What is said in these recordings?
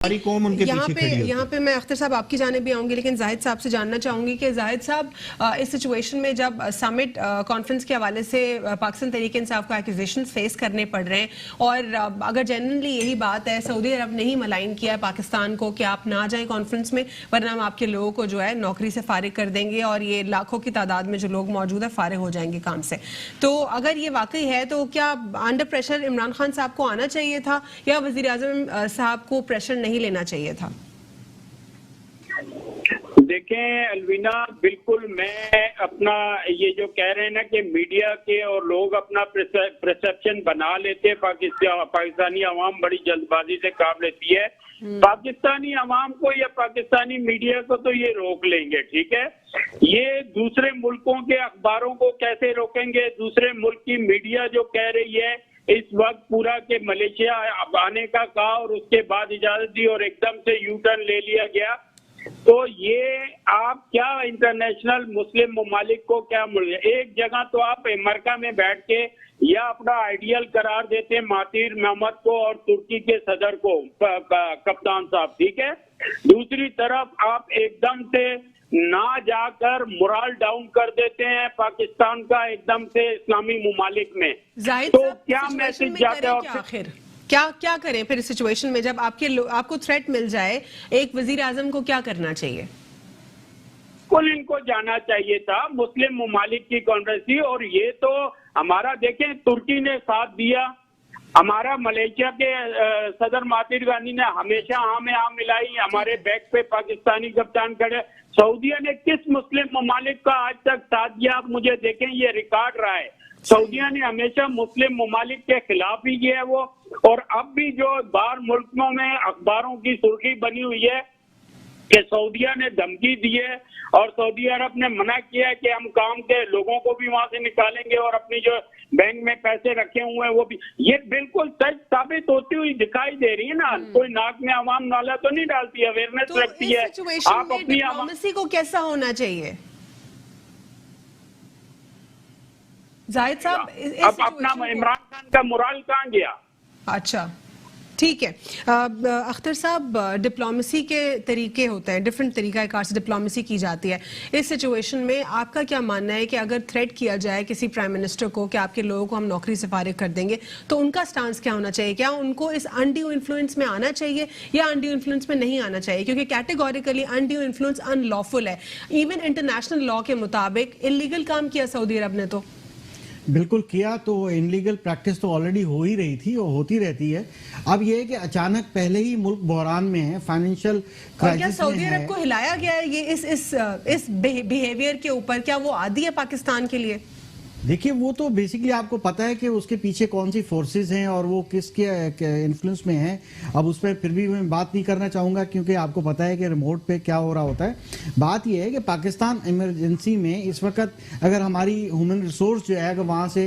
सारी कौम उनके पीछे खड़ी होती है। यहाँ पे मैं अख्तर साहब आपकी जाने भी आऊंगी, लेकिन जाहिद साहब से जानना चाहूंगी कि जाहिद साहब इस सिचुएशन में जब समिट कॉन्फ्रेंस के हवाले से पाकिस्तान तहरीक इंसाफ को एक्यूजेशन फेस करने पड़ रहे हैं, और अगर जनरली यही बात है, सऊदी अरब ने ही मलाइन किया है पाकिस्तान को कि आप ना जाएं कॉन्फ्रेंस में, वरना हम आपके लोगों को जो है नौकरी से फारिग कर देंगे और ये लाखों की तादाद में जो लोग मौजूद है फारिग हो जाएंगे काम से। तो अगर ये वाकई है तो क्या अंडर प्रेशर इमरान खान साहब को आना चाहिए था या वजीर आजम साहब को प्रेशर नहीं लेना चाहिए था? देखें अलवीना, बिल्कुल मैं अपना ये जो कह रहे हैं ना कि मीडिया के और लोग अपना परसेप्शन बना लेते हैं, पाकिस्तानी अवाम बड़ी जल्दबाजी से काम लेती है। पाकिस्तानी अवाम को या पाकिस्तानी मीडिया को तो ये रोक लेंगे, ठीक है। ये दूसरे मुल्कों के अखबारों को कैसे रोकेंगे? दूसरे मुल्क की मीडिया जो कह रही है इस वक्त पूरा के मलेशिया आने का कहा और उसके बाद इजाजत दी और एकदम से यू टर्न ले लिया गया, तो ये आप क्या इंटरनेशनल मुस्लिम ममालिक को क्या मिल गया? एक जगह तो आप अमेरिका में बैठ के या अपना आइडियल करार देते हैं महातिर मोहम्मद को और तुर्की के सदर को, कप्तान साहब, ठीक है। दूसरी तरफ आप एकदम से ना जाकर मोरल डाउन कर देते हैं पाकिस्तान का एकदम से इस्लामी ममालिक में। तो क्या मैसेज जाता है? आखिर क्या करें फिर इस सिचुएशन में जब आपको थ्रेट मिल जाए? एक वजीर आजम को क्या करना चाहिए? कुल इनको जाना चाहिए था मुस्लिम ममालिक की कॉन्फ्रेंस थी, और ये तो हमारा देखें तुर्की ने साथ दिया, हमारा मलेशिया के सदर महातिर गांधी ने हमेशा हाँ में हाँ मिलाई, हमारे बैक पे पाकिस्तानी कप्तान खड़े। सऊदीया ने किस मुस्लिम ममालिक का आज तक साथ दिया? आप मुझे देखें, ये रिकॉर्ड रहा है। सऊदीया ने हमेशा मुस्लिम ममालिक के खिलाफ ही किया है वो, और अब भी जो बाहर मुल्कों में अखबारों की सुर्खी बनी हुई है कि सऊदीया ने धमकी दी है और सऊदी अरब ने मना किया है कि हम काम के लोगों को भी वहां से निकालेंगे और अपनी जो बैंक में पैसे रखे हुए हैं वो भी। ये बिल्कुल सच साबित होती हुई दिखाई दे रही है ना। कोई नाक में आवाम नाला तो नहीं डालती, अवेयरनेस तो रखती है। आप अपनी डिप्लोमेसी को कैसा होना चाहिए जाहिद साहब? अब अपना इमरान खान का मोरल कहाँ गया? अच्छा ठीक है अख्तर साहब, डिप्लोमेसी के तरीके होते हैं, डिफरेंट तरीक़ाकार से डिप्लोमेसी की जाती है। इस सिचुएशन में आपका क्या मानना है कि अगर थ्रेट किया जाए किसी प्राइम मिनिस्टर को कि आपके लोगों को हम नौकरी से फारिग कर देंगे, तो उनका स्टांस क्या होना चाहिए? क्या उनको इस अनड्यू इन्फ्लुएंस में आना चाहिए या अनड्यू इन्फ्लुएंस में नहीं आना चाहिए? क्योंकि कैटेगोरिकली अनड्यू इन्फ्लुएंस अनलॉफुल है, इवन इंटरनेशनल लॉ के मुताबिक इलीगल काम किया सऊदी अरब ने तो बिल्कुल किया। तो इनलीगल प्रैक्टिस तो ऑलरेडी हो ही रही थी और होती रहती है। अब ये है कि अचानक पहले ही मुल्क बहरान में है, फाइनेंशियल क्राइसिस में है। क्या सऊदी अरब को हिलाया गया है ये इस बिहेवियर के ऊपर? क्या वो आदी है पाकिस्तान के लिए? देखिए, वो तो बेसिकली आपको पता है कि उसके पीछे कौन सी फोर्सेस हैं और वो किसके इन्फ्लुएंस में हैं। अब उस पर फिर भी मैं बात नहीं करना चाहूँगा क्योंकि आपको पता है कि रिमोट पे क्या हो रहा होता है। बात ये है कि पाकिस्तान इमरजेंसी में इस वक्त अगर हमारी ह्यूमन रिसोर्स जो है अगर वहाँ से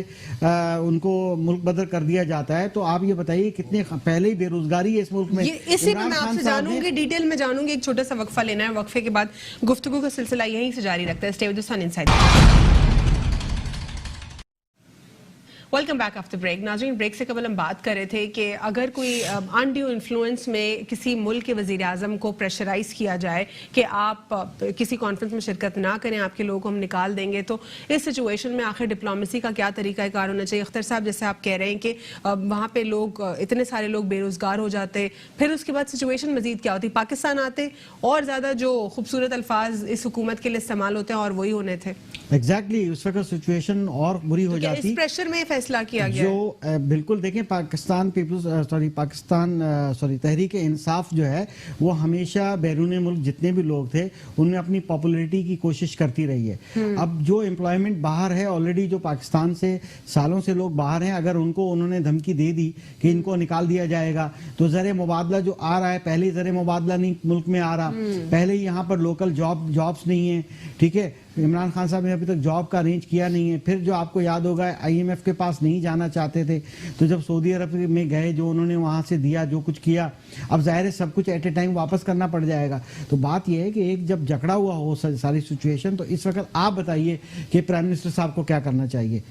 उनको मुल्क बदर कर दिया जाता है, तो आप ये बताइए कितने पहले ही बेरोजगारी है इस मुल्क में। इसी में मैं आपसे जानूंगी, डिटेल में जानूंगी। एक छोटा सा वक्फा लेना है, वक्फे के बाद गुफ्तगू का सिलसिला यहीं से जारी रखता है। Stay with us on inside. Welcome back after break. नाज़रीन, ब्रेक से कबल हम बात कर रहे थे कि अगर कोई अनड्यू इन्फ्लुएंस में किसी मुल्क के वज़ीर आज़म को प्रेशराइज किया जाए कि आप किसी कॉन्फ्रेंस में शिरकत ना करें, आपके लोगों को हम निकाल देंगे, तो इस सिचुएशन में आखिर डिप्लोमेसी का क्या तरीक़ाकार होना चाहिए? अख्तर साहब, जैसे आप कह रहे हैं कि वहाँ पे लोग, इतने सारे लोग बेरोज़गार हो जाते, फिर उसके बाद सिचुएशन मज़ीद क्या होती? पाकिस्तान आते और ज़्यादा जो खूबसूरत अल्फाज इस हुकूमत के लिए इस्तेमाल होते हैं और वही होने थे। एग्जैक्टली, उस वक्त सिचुएशन और बुरी हो जाती। इस प्रेशर में फैसला किया गया जो बिल्कुल देखें, पाकिस्तान तहरीक इंसाफ जो है वो हमेशा बैरून मुल्क जितने भी लोग थे उनमें अपनी पॉपुलैरिटी की कोशिश करती रही है। अब जो एम्प्लॉयमेंट बाहर है, ऑलरेडी जो पाकिस्तान से सालों से लोग बाहर हैं, अगर उन्होंने धमकी दे दी कि इनको निकाल दिया जाएगा, तो ज़र मुबादला जो आ रहा है, पहले ज़र मुबादला नहीं मुल्क में आ रहा, पहले ही यहाँ पर लोकल जॉब्स नहीं है, ठीक है। इमरान खान साहब ने अभी तक जॉब का अरेंज किया नहीं है। फिर जो आपको याद होगा, IMF के पास नहीं जाना चाहते थे, तो जब सऊदी अरब में गए, जो उन्होंने वहां से दिया, जो कुछ किया, अब जाहिर है सब कुछ एट ए टाइम वापस करना पड़ जाएगा। तो बात यह है कि एक जब जकड़ा हुआ हो सारी सिचुएशन, तो इस वक्त आप बताइए कि प्राइम मिनिस्टर साहब को क्या करना चाहिए?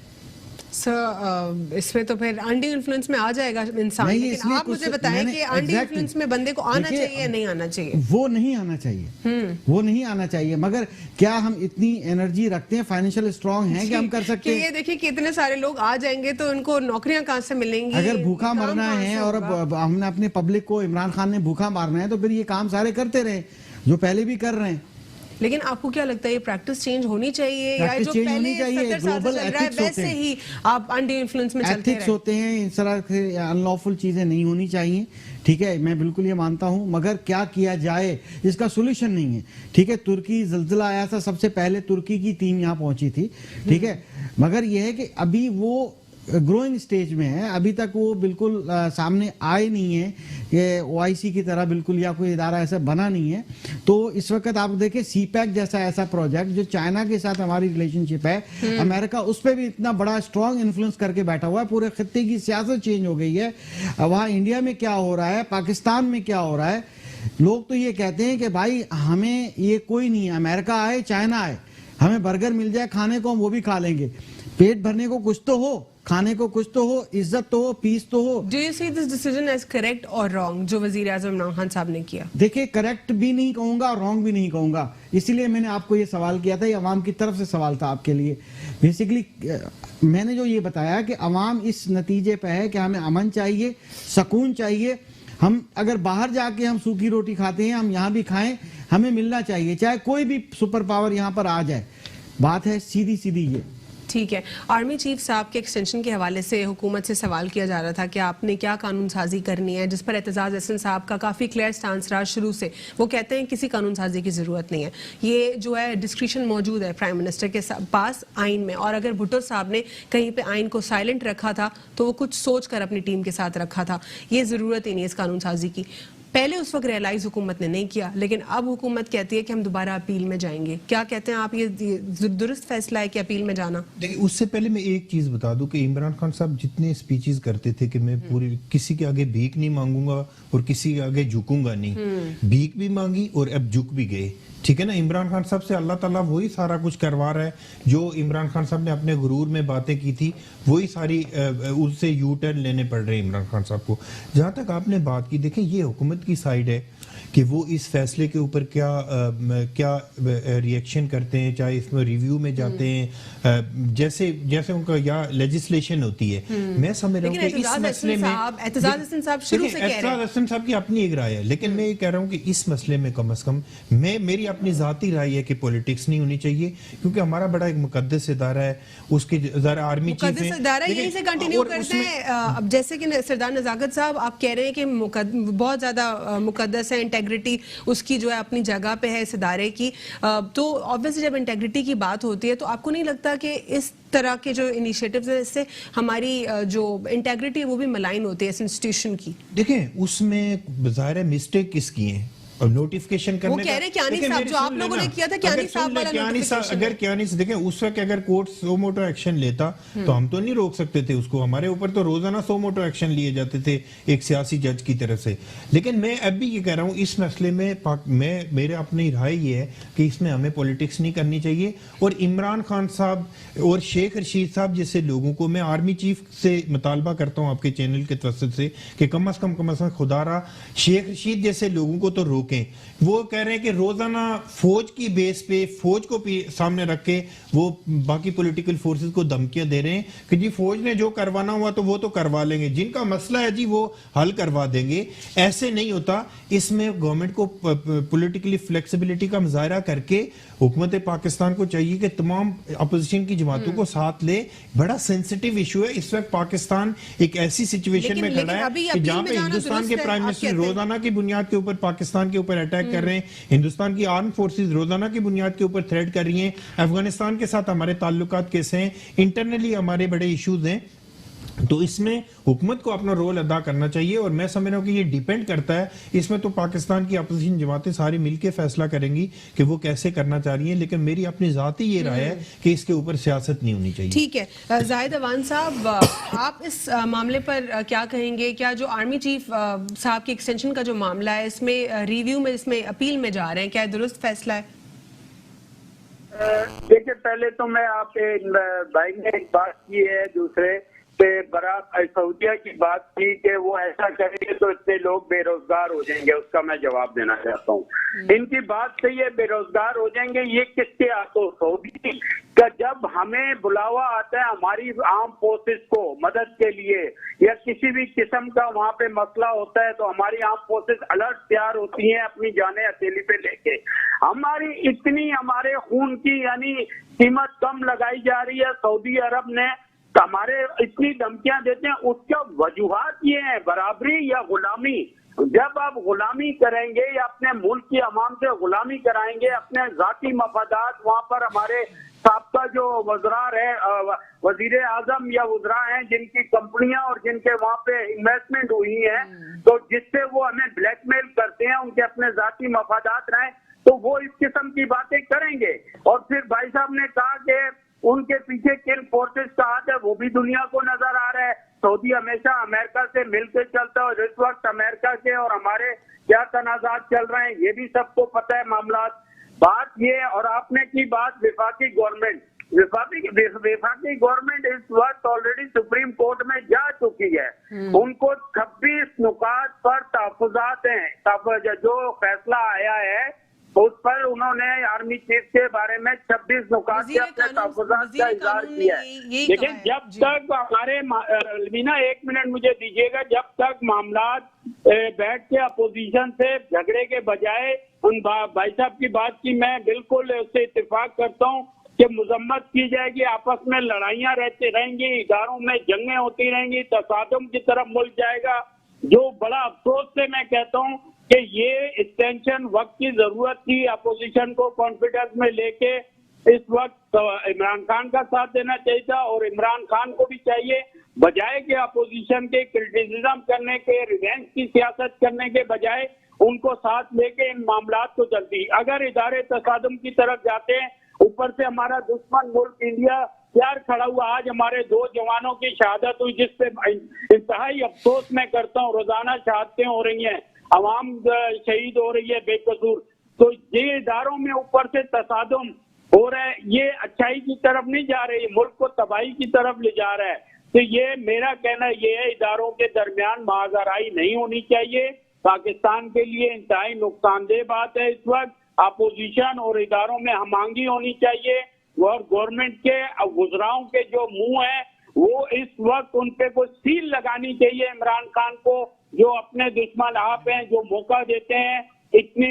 सर इसमें तो फिर अंडी इन्फ्लुएंस में आ जाएगा इंसान, नहीं, लेकिन इसलिए आप कुछ मुझे बताएं कि अंडी exactly, इन्फ्लुएंस में बंदे को आना देखिए, चाहिए या नहीं आना चाहिए? वो नहीं आना चाहिए, वो नहीं आना चाहिए। मगर क्या हम इतनी एनर्जी रखते हैं, फाइनेंशियल स्ट्रांग हैं कि हम कर सकते कि हैं? ये देखिए कि इतने सारे लोग आ जाएंगे तो उनको नौकरियां कहाँ से मिलेंगी? अगर भूखा काम मरना कहाँ है से और होगा? अब हमने अपने पब्लिक को, इमरान खान ने भूखा मारना है, तो फिर ये काम सारे करते रहे जो पहले भी कर रहे हैं। लेकिन आपको क्या लगता है ये प्रैक्टिस चेंज होनी चाहिए या प्रैक्टिस जो चेंज पहले होनी चाहिए। 70 साल से ग्लोबल चल रहा है एथिक्स होते वैसे हैं, ही आप अंडी इन्फ्लुएंस में चलते एथिक्स रहे? होते हैं, इस तरह से अनलॉफुल चीजें नहीं होनी चाहिए। ठीक है, मैं बिल्कुल ये मानता हूं, मगर क्या किया जाए इसका सोल्यूशन नहीं है। ठीक है, तुर्की ज़िलज़िला आया था, सबसे पहले तुर्की की टीम यहाँ पहुंची थी। ठीक है, मगर यह है कि अभी वो ग्रोइंग स्टेज में है, अभी तक वो बिल्कुल सामने आए नहीं है, ये ओआईसी की तरह बिल्कुल या कोई इदारा ऐसा बना नहीं है। तो इस वक्त आप देखें सीपैक जैसा ऐसा प्रोजेक्ट जो चाइना के साथ हमारी रिलेशनशिप है, अमेरिका उस पर भी इतना बड़ा स्ट्रांग इन्फ्लुएंस करके बैठा हुआ है, पूरे खत्ते की सियासत चेंज हो गई है। वहाँ इंडिया में क्या हो रहा है, पाकिस्तान में क्या हो रहा है, लोग तो ये कहते हैं कि भाई हमें ये कोई नहीं है, अमेरिका आए चाइना आए, हमें बर्गर मिल जाए खाने को हम वो भी खा लेंगे, पेट भरने को कुछ तो हो, खाने को कुछ तो हो, इज्जत तो हो, पीस तो हो। Do you see this decision as correct और रॉन्ग जो वजीर आजम इमरान खान साहब ने किया? देखिए, करेक्ट भी नहीं कहूंगा और रॉन्ग भी नहीं कहूंगा, इसीलिए मैंने आपको ये सवाल किया था, ये अवाम की तरफ से सवाल था आपके लिए। बेसिकली मैंने जो ये बताया कि अवाम इस नतीजे पे है कि हमें अमन चाहिए, सुकून चाहिए। हम अगर बाहर जाके हम सूखी रोटी खाते हैं, हम यहाँ भी खाएं, हमें मिलना चाहिए, चाहे कोई भी सुपर पावर यहाँ पर आ जाए। बात है सीधी सीधी ये। ठीक है, आर्मी चीफ साहब के एक्सटेंशन के हवाले से हुकूमत से सवाल किया जा रहा था कि आपने क्या कानून साजी करनी है, जिस पर एतजाज हसन साहब का काफ़ी क्लियर स्टांस रहा शुरू से। वो कहते हैं किसी कानून साजी की ज़रूरत नहीं है, ये जो है डिस्क्रिशन मौजूद है प्राइम मिनिस्टर के पास आइन में, और अगर भुट्टो साहब ने कहीं पे आइन को साइलेंट रखा था तो वो कुछ सोच कर अपनी टीम के साथ रखा था। ये ज़रूरत ही नहीं है इस कानून साजी की। पहले उस वक्त रियलाइज हुकूमत ने नहीं किया, लेकिन अब हुकूमत कहती है कि हम दोबारा अपील में जाएंगे। क्या कहते हैं आप, ये दुरुस्त फैसला है कि अपील में जाना? देखिए, उससे पहले मैं एक चीज बता दूं कि इमरान खान साहब जितने स्पीचेस करते थे कि मैं पूरी किसी के आगे भीख नहीं मांगूंगा और किसी के आगे झुकूंगा नहीं, भीख भी मांगी और अब झुक भी गए। ठीक है ना, इमरान खान साहब से अल्लाह ताला वही सारा कुछ करवा रहा है जो इमरान खान साहब ने अपने गुरूर में बातें की थी, वही सारी उससे यू टर्न लेने पड़ रहे हैं इमरान खान साहब को। जहां तक आपने बात की, देखें ये हुकूमत की साइड है कि वो इस फैसले के ऊपर क्या रिएक्शन करते हैं, चाहे इसमें रिव्यू में जाते हैं, जैसे जैसे उनका या लेजिस्लेशन होती है। मैं समझ रहा हूँ कि इस मसले में एतजाज हसन साहब शुरू से कह रहे हैं, एतजाज हसन साहब की अपनी एक राय है, लेकिन मैं ये कह रहा हूँ कि इस मसले में कम से कम मेरी अपनी जाती राय है कि पॉलिटिक्स नहीं होनी चाहिए, क्योंकि हमारा बड़ा एक मुकद्दस इदारा है, उसके जरा आर्मी चीफ है, इदारा यहीं से कंटिन्यू करते हैं। अब जैसे कि सरदार नजाकत साहब आप कह रहे हैं कि बहुत ज्यादा मुकद्दस है, इंटेग्रिटी उसकी जो है अपनी जगह पे है इस इदारे की, तो ऑब्वियसली जब इंटेग्रिटी की बात होती है तो आपको नहीं लगता कि इस तरह के जो इनिशिएटिव्स हैं इससे हमारी जो इंटेग्रिटी है वो भी मलाइन होती है इस इंस्टीट्यूशन की? देखें, उसमें ज़ाहिर है मिस्टेक किसकी है और नोटिफिकेशन करने वो कह रहे कियानी साहब जो आप लोगों ने किया था, कियानी साहब वाला नोटिफिकेशन। अगर कियानी से देखें, उस वक्त अगर कोर्ट सो मोटो एक्शन लेता तो हम तो नहीं रोक सकते थे उसको, हमारे ऊपर तो रोजाना सो मोटो एक्शन लिए जाते थे एक सियासी जज की तरफ से। लेकिन मैं अब भी ये कह रहा हूँ इस मसले में मेरे अपनी राय ये है कि इसमें हमें पॉलिटिक्स नहीं करनी चाहिए, और इमरान खान साहब और शेख रशीद साहब जैसे लोगों को मैं आर्मी चीफ से मुतालबा करता हूँ आपके चैनल के तवज्जुह से कि कम अज कम खुदारा शेख रशीद जैसे लोगों को तो रोकें। वो कह रहे हैं कि रोजाना फौज की बेस पे फौज को सामने रख के वो बाकी पॉलिटिकल फोर्सेस को धमकियां दे रहे हैं कि जी फौज ने जो करवाना हुआ तो वो तो करवा लेंगे, जिनका मसला है जी वो हल करवा देंगे। ऐसे नहीं होता, इसमें गवर्नमेंट को पॉलिटिकली फ्लेक्सिबिलिटी का मुजाहरा करके हुकूमत पाकिस्तान को चाहिए कि तमाम अपोजिशन की जमातों को साथ ले। बड़ा सेंसिटिव इशू है इस वक्त, पाकिस्तान एक ऐसी सिचुएशन में खड़ा है कि जहां पे हिंदुस्तान के प्राइम मिनिस्टर रोजाना की बुनियाद के ऊपर पाकिस्तान के ऊपर अटैक कर रहे हैं, हिंदुस्तान की आर्म फोर्सेस रोजाना की बुनियाद के ऊपर थ्रेट कर रही हैं, अफगानिस्तान के साथ हमारे ताल्लुकात कैसे हैं, इंटरनली हमारे बड़े इश्यूज हैं। तो इसमें हुकूमत को अपना रोल अदा करना चाहिए, और मैं समझ रहा हूँ कि ये डिपेंड करता है, इसमें तो पाकिस्तान की अपोजिशन जमातें सारी मिलकर फैसला करेंगी कि वो कैसे करना चाह रही हैं, लेकिन मेरी अपनी जाती ये राय है कि इसके ऊपर सियासत नहीं होनी चाहिए। ठीक है, जाहिद अवान साहब आप इस मामले पर क्या कहेंगे? क्या जो आर्मी चीफ साहब की एक्सटेंशन का जो मामला है इसमें रिव्यू में, इसमें अपील में जा रहे हैं, क्या दुरुस्त फैसला है? देखिए, पहले तो मैं आपके भाई ने एक बात की है, दूसरे पे सऊदिया की बात की कि वो ऐसा करेंगे तो इतने लोग बेरोजगार हो जाएंगे, उसका मैं जवाब देना चाहता हूँ। इनकी बात सही है, बेरोजगार हो जाएंगे, ये किसके हाथों? सऊदी का जब हमें बुलावा आता है हमारी आर्म फोर्सेस को मदद के लिए या किसी भी किस्म का वहाँ पे मसला होता है तो हमारी आर्म फोर्सेस अलर्ट तैयार होती हैं अपनी जाने हथेली पे लेके। हमारी इतनी हमारे खून की यानी कीमत कम लगाई जा रही है सऊदी अरब ने, हमारे इतनी धमकियां देते हैं, उसका वजूहात ये है बराबरी या गुलामी। जब आप गुलामी करेंगे या अपने मुल्क की अवाम से गुलामी कराएंगे, अपने जाती मफादात वहाँ पर हमारे साबका जो वज़रार है वजीर आजम या वज़रा हैं जिनकी कंपनियां और जिनके वहाँ पे इन्वेस्टमेंट हुई है तो जिससे वो हमें ब्लैकमेल करते हैं, उनके अपने जाती मफादात रहे तो वो इस किस्म की बातें करेंगे। और फिर भाई साहब ने कहा कि उनके पीछे किन फोर्सेस का हाथ है वो भी दुनिया को नजर आ रहा है। सऊदी हमेशा अमेरिका से मिलकर चलता है और इस वक्त अमेरिका के और हमारे क्या तनाजात चल रहे हैं ये भी सबको पता है मामला। बात ये, और आपने की बात विफाकी गवर्नमेंट, विफाकी गवर्नमेंट इस वक्त ऑलरेडी सुप्रीम कोर्ट में जा चुकी है। उनको 26 नुकात पर तहफुजात हैं, जो फैसला आया है उस पर उन्होंने आर्मी चीफ के बारे में 26 नुकात के अपने तहफुजात का इजहार किया है। लेकिन जब तक हमारे अलवीना, एक मिनट मुझे दीजिएगा, जब तक मामला बैठ के अपोजिशन से झगड़े के बजाय उन भाई साहब की बात की मैं बिल्कुल उससे इत्तेफाक करता हूँ कि मजम्मत की जाएगी, आपस में लड़ाइयाँ रहती रहेंगी, इदारों में जंगें होती रहेंगी, तसादुम की तरफ मुल्क जाएगा। जो बड़ा अफसोस से मैं कहता हूँ कि ये एक्सटेंशन वक्त की जरूरत थी, अपोजिशन को कॉन्फिडेंस में लेके इस वक्त इमरान खान का साथ देना चाहिए था और इमरान खान को भी चाहिए बजाय के अपोजिशन के क्रिटिसिज्म करने के, रिवेंज की सियासत करने के बजाय उनको साथ लेके इन मामलात को जल्दी, अगर इदारे तसादुम की तरफ जाते हैं, ऊपर से हमारा दुश्मन मुल्क इंडिया तैयार खड़ा हुआ, आज हमारे 2 जवानों की शहादत हुई जिससे इंतहाई अफसोस मैं करता हूँ, रोजाना शहादतें हो रही हैं, अवाम शहीद हो रही है बेकसूर, तो ये इदारों में ऊपर से तसादुम हो रहा है, ये अच्छाई की तरफ नहीं जा रही, मुल्क को तबाही की तरफ ले जा रहा है। तो ये मेरा कहना ये है, इदारों के दरमियान माजराई नहीं होनी चाहिए, पाकिस्तान के लिए इंतहाई नुकसानदेह बात है। इस वक्त अपोजिशन और इदारों में हमआंगी होनी चाहिए और गवर्नमेंट के वज़राओं के जो मुंह है वो इस वक्त उन पे कोई सील लगानी चाहिए इमरान खान को, जो अपने दुश्मन आप हैं, जो मौका देते हैं, इतनी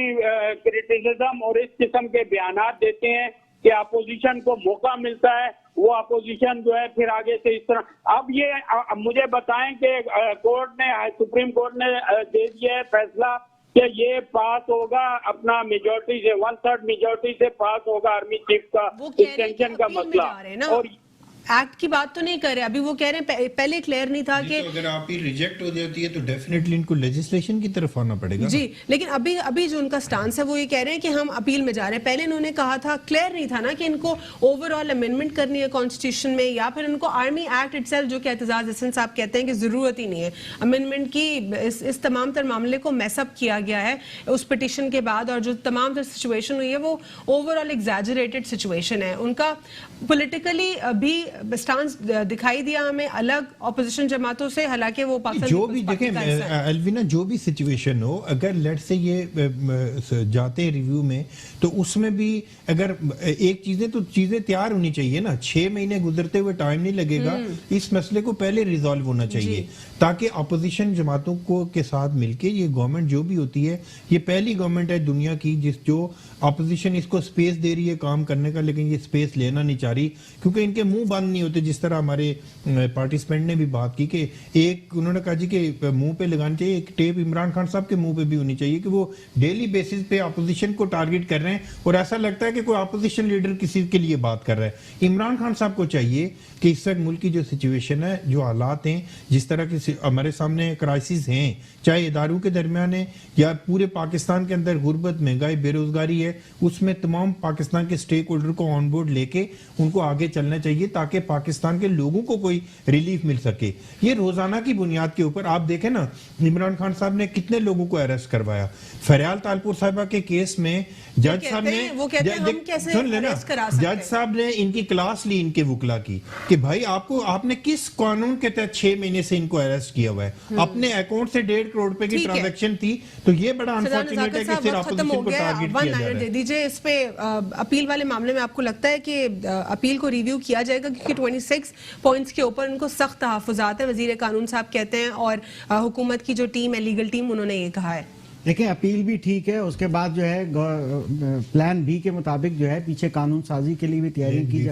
क्रिटिसिज्म और इस किस्म के बयानात देते हैं कि अपोजिशन को मौका मिलता है, वो अपोजिशन जो है फिर आगे से इस तरह। अब ये मुझे बताएं कि कोर्ट ने, सुप्रीम कोर्ट ने दे दिया है फैसला कि ये पास होगा अपना मेजोरिटी से, 1/3 मेजोरिटी से पास होगा आर्मी चीफ का एक्सटेंशन का मसला। और एक्ट की बात तो नहीं कर रहे, अभी वो कह रहे हैं पहले क्लियर नहीं था कि तो अगर आप ही रिजेक्ट हो जाती है तो डेफिनेटली इनको लेजिस्लेशन की तरफ आना पड़ेगा जी। लेकिन अभी जो उनका स्टांस है वो ये कह रहे हैं कि हम अपील में जा रहे हैं। पहले इन्होंने कहा था, क्लियर नहीं था ना कि इनको ओवरऑल अमेंडमेंट करनी है कॉन्स्टिट्यूशन में या फिर उनको आर्मी एक्ट इटसेल्फ, जो कि एतजाज हसन साहब कहते हैं कि जरूरत ही नहीं है अमेंडमेंट की। इस तमाम तर मामले को मैसअप किया गया है उस पिटिशन के बाद, और जो तमाम तर सिचुएशन हुई है वो ओवरऑल एग्जैजरेटेड सिचुएशन है। उनका पॉलिटिकली भी स्टांस दिखाई दिया हमें अलग ऑपोजिशन जमातों से, हालांकि वो पाकिस्तान जो भी देखें अलविना, जो भी सिचुएशन हो, अगर लेट से ये जाते रिव्यू में तो उसमें भी अगर एक चीजें तैयार होनी चाहिए ना, 6 महीने गुजरते हुए टाइम नहीं लगेगा, इस मसले को पहले रिजॉल्व होना चाहिए ताकि अपोजिशन जमातों को के साथ मिलके ये गवर्नमेंट जो भी होती है, ये पहली गवर्नमेंट है दुनिया की जो अपोजिशन इसको स्पेस दे रही है काम करने का, लेकिन ये स्पेस लेना नहीं चाह रही क्योंकि इनके मुंह बंद नहीं होते। जिस तरह हमारे पार्टिसिपेंट ने भी बात की कि एक उन्होंने कहा जी कि मुंह पे लगानी चाहिए, एक टेप इमरान खान साहब के मुंह पे भी होनी चाहिए कि वो डेली बेसिस पे अपोजिशन को टारगेट कर रहे हैं और ऐसा लगता है कि कोई अपोजिशन लीडर किसी के लिए बात कर रहा है। इमरान खान साहब को चाहिए कि इस वक्त मुल्क की जो सिचुएशन है, जो हालात हैं, जिस तरह के हमारे सामने क्राइसिस हैं, चाहे इदारों के दरमियान है या पूरे पाकिस्तान के अंदर गुर्बत, महंगाई, बेरोजगारी है, उसमें तमाम पाकिस्तान के स्टेक होल्डर को ऑन बोर्ड लेके उनको आगे चलना चाहिए ताकि ताकि पाकिस्तान के लोगों को कोई रिलीफ मिल सके। ये रोजाना की बुनियाद के ऊपर आप देखें ना, इमरान खान साहब ने कितने लोगों को अरेस्ट करवाया। फरियाल तालपुर साहिबा के केस में जज साहब ने सुन लेना, जज साहब ने इनकी क्लास ली इनके वुकला की कि भाई आपने किस कानून के तहत 6 महीने से इनको अरेस्ट किया हुआ है, अपने अकाउंट से 1.5 करोड़ रुपए की ट्रांजैक्शन थी। तो ये बड़ा अनफॉर्चुनेट है कि सिर्फ अपोजिशन को टारगेट किया जा रहा है। दे दीजिए इस पे अपील वाले मामले में आपको लगता है कि अपील को रिव्यू किया जाएगा, क्योंकि 26 पॉइंट्स के ऊपर उनको सख्त तहफ्फुज़ात है, वजीर कानून साहब कहते हैं, और हुकूमत की जो टीम है, लीगल टीम, उन्होंने ये कहा है। देखिए, अपील भी ठीक है, उसके बाद जो है प्लान बी के मुताबिक जो है पीछे कानून साजी के लिए भी तैयारियां की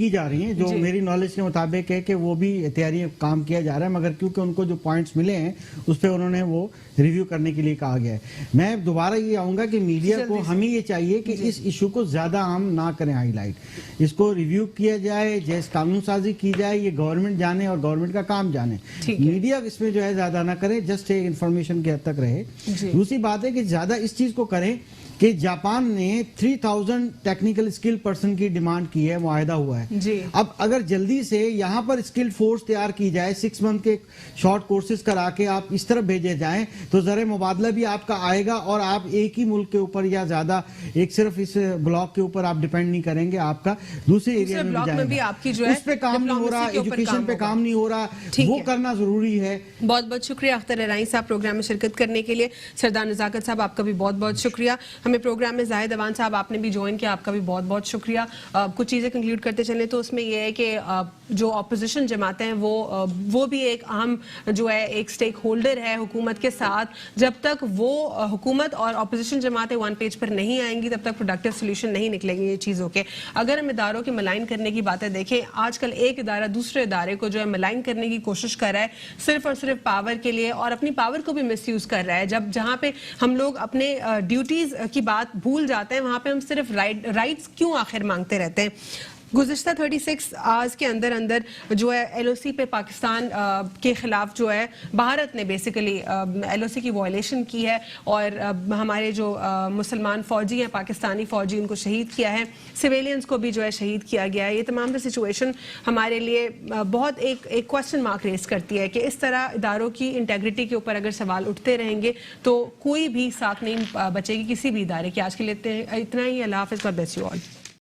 जा रही हैं, जो मेरी नॉलेज के मुताबिक है कि वो भी तैयारियां काम किया जा रहा है, मगर क्योंकि उनको जो पॉइंट्स मिले हैं उस पर उन्होंने वो रिव्यू करने के लिए कहा गया है। मैं दोबारा ये आऊंगा कि मीडिया को हमें ये चाहिए कि इस इशू को ज्यादा आम ना करें, हाईलाइट, इसको रिव्यू किया जाए, जैसे कानून साजी की जाए, ये गवर्नमेंट जाने और गवर्नमेंट का काम जाने, मीडिया इसमें जो है ज्यादा ना करे, जस्ट एक इन्फॉर्मेशन की हद तक रहे। दूसरी बात है कि ज्यादा इस चीज को करें कि जापान ने 3000 टेक्निकल स्किल पर्सन की डिमांड की है, मुआहिदा हुआ है जी। अब अगर जल्दी से यहाँ पर स्किल फोर्स तैयार की जाए, 6 मंथ के शॉर्ट कोर्सेज करा के आप इस तरफ भेजे जाएं, तो ज़र मुबादला भी आपका आएगा और आप एक ही मुल्क के ऊपर या ज्यादा एक सिर्फ इस ब्लॉक के ऊपर आप डिपेंड नहीं करेंगे, आपका दूसरे एरिया में भी आपकी जो है उस पे काम नहीं हो रहा, एजुकेशन पे काम नहीं हो रहा, वो करना जरूरी है। बहुत बहुत शुक्रिया अख्तर एराई साहब प्रोग्राम में शिरकत करने के लिए। सरदार नजाकत साहब, आपका भी बहुत बहुत शुक्रिया। हमें प्रोग्राम में जाहिद अवान साहब, आपने भी ज्वाइन किया, आपका भी बहुत बहुत शुक्रिया। कुछ चीज़ें कंक्लूड करते चलें तो उसमें यह है कि जो अपोजिशन जमातें हैं वो भी एक अहम जो है एक स्टेक होल्डर है हुकूमत के साथ। जब तक वो हुकूमत और अपोजिशन जमातें वन पेज पर नहीं आएंगी, तब तक प्रोडक्टिव सोल्यूशन नहीं निकलेंगे ये चीज़ों के। अगर हम इदारों के मलाइन करने की बातें देखें, आजकल एक इदारा दूसरे इदारे को जो है मलाइन करने की कोशिश कर रहा है, सिर्फ और सिर्फ पावर के लिए, और अपनी पावर को भी मिसयूज कर रहा है। जहाँ पे हम लोग अपने ड्यूटीज की बात भूल जाते हैं, वहां पे हम सिर्फ राइट्स क्यों आखिर मांगते रहते हैं। गुज़िश्ता 36 आवर्स के अंदर अंदर जो है LOC पे पाकिस्तान के खिलाफ जो है भारत ने बेसिकली LOC की वायलेशन की है, और हमारे जो मुसलमान फौजी हैं, पाकिस्तानी फौजी, उनको शहीद किया है, सिविलियंस को भी जो है शहीद किया गया है। ये तमाम सिचुएशन हमारे लिए बहुत एक क्वेश्चन मार्क रेस करती है कि इस तरह इदारों की इंटेग्रिटी के ऊपर अगर सवाल उठते रहेंगे तो कोई भी साख नहीं बचेगी किसी भी इदारे की। आज के लिए इतना ही। अल्लाह हाफ़िज़, गॉड ब्लेस यू ऑल।